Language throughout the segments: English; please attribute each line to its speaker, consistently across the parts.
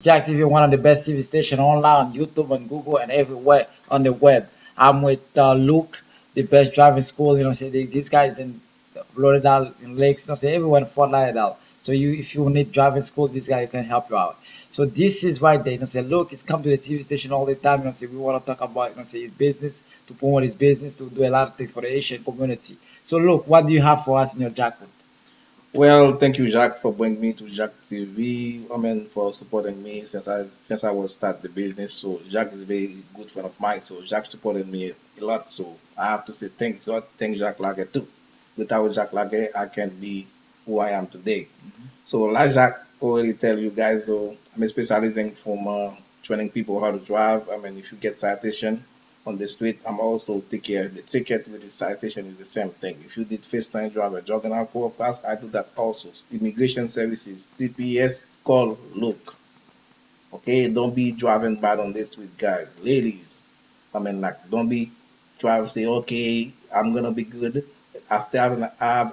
Speaker 1: Jack TV, one of the best TV station online on YouTube and Google and everywhere on the web. I'm with Luke, the best driving school. Say these guys in Florida, in Lakes, say everywhere in Fort Lauderdale. So if you need driving school, this guy can help you out. So this is right there. Say Luke is come to the TV station all the time. Say we want to talk about say his business, to promote his business, to do a lot of things for the Asian community. So Luke, what do you have for us in your jackpot?
Speaker 2: Well, thank you, Jack, for bringing me to Jack TV. I mean, for supporting me since I was start the business. So Jack is a very good friend of mine. So Jack supported me a lot. So I have to say thanks God, thanks Jack Lager too. Without Jack Lager, I can't be who I am today. So like Jack already tell you guys, so I'm specializing from training people how to drive. I mean, if you get citation on the street, I'm also take care of the ticket with the citation is the same thing. If you did first time driver, drug and alcohol class, I do that also. Immigration services, CPS, call, look. Okay, don't be driving bad on the street, guys. Ladies, I mean, like, don't be drive say, okay, I'm gonna be good. After I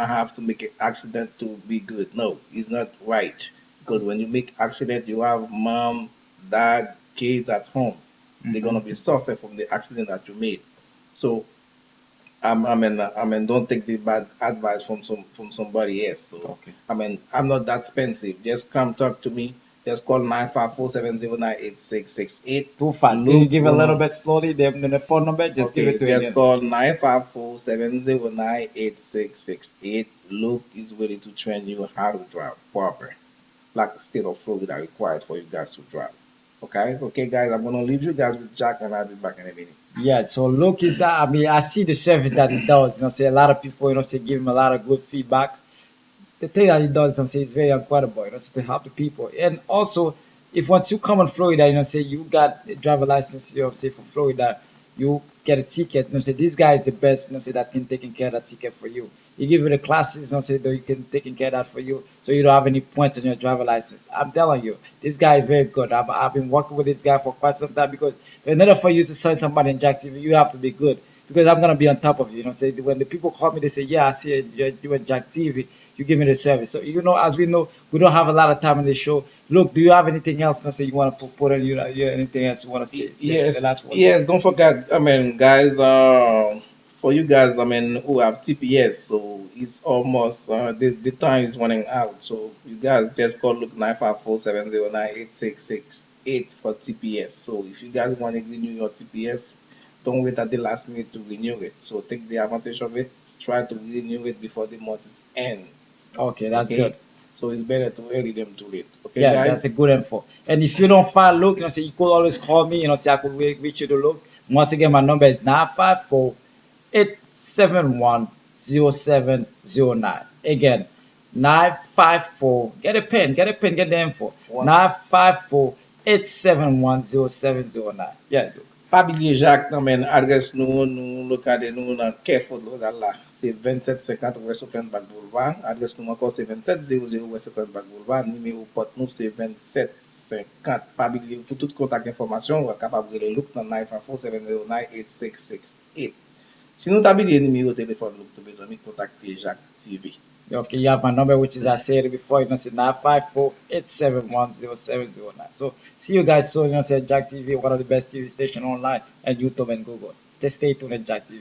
Speaker 2: have to make an accident to be good. No, it's not right. Because when you make accident, you have mom, dad, kids at home. They're gonna be suffer from the accident that you made. So don't take the bad advice from somebody else. So,
Speaker 1: Okay.
Speaker 2: I'm not that expensive. Just come talk to me. Just call 954-709-8668.
Speaker 1: Too fast. Can you
Speaker 2: Luke
Speaker 1: give a little
Speaker 2: gonna
Speaker 1: bit slowly the phone number? Just give
Speaker 2: okay.
Speaker 1: it to
Speaker 2: Just
Speaker 1: again.
Speaker 2: call 954-709-8668. Luke is ready to train you how to drive proper, like the state of Florida required for you guys to drive. Okay, okay, guys. I'm gonna leave you guys with Jack, and I'll be back in a minute.
Speaker 1: Yeah, so look is I mean I see the service that he does. Say a lot of people, say give him a lot of good feedback. The thing that he does, say is very incredible, say to help the people. And also if once you come in Florida, say you got a driver license, say for Florida, you get a ticket, say this guy is the best, say that can taking care of that ticket for you. He give you the classes, say that you can taking care of that for you, so you don't have any points on your driver license. I'm telling you, this guy is very good. I've been working with this guy for quite some time because in order for you to sign somebody in Jack TV, you have to be good. Because I'm gonna be on top of you. Say when the people call me, they say, "Yeah, I see it. You in Jack TV. You give me the service." So as we know, we don't have a lot of time in the show. Look, do you have anything else? Say you want to put on anything else you want to say? The
Speaker 2: Yes,
Speaker 1: last one.
Speaker 2: yes. Don't forget. I mean, guys. For you guys, I mean, who have TPS, so it's almost the time is running out. So you guys just call Look 954-709-8668 for TPS. So if you guys want to renew your TPS, don't wait at the last minute to renew it. So take the advantage of it. Try to renew it before the month is end.
Speaker 1: Okay, that's good.
Speaker 2: Okay. So it's better to early them to late. Okay,
Speaker 1: Yeah, that's
Speaker 2: guys.
Speaker 1: a good info. And if you don't find Luke, say you could always call me. Say I could reach you to Luke. Once again, my number is 954-871-0709. Again, 954. Get a pen, get the info.
Speaker 2: Once
Speaker 1: 954-871-0709. Yeah, Luke.
Speaker 2: Pabili Jacques nan men adres nou lokade nou nan Carrefour la. C'est 2750 West Offenbach Boulevard. Adres nou encore c'est 2700 West Offenbach Boulevard. Numéro porte nou c'est 2750. Pabili pour tout contact information, ou capable de look dans 954-709-8668. Si nou tabili numéro téléphone look to mes amis contacter Jacques TV.
Speaker 1: Okay, you have my number, which is I said before, say 954-871-0709. So see you guys soon, say Jack TV, one of the best TV station online, and YouTube and Google. Just stay tuned at Jack TV.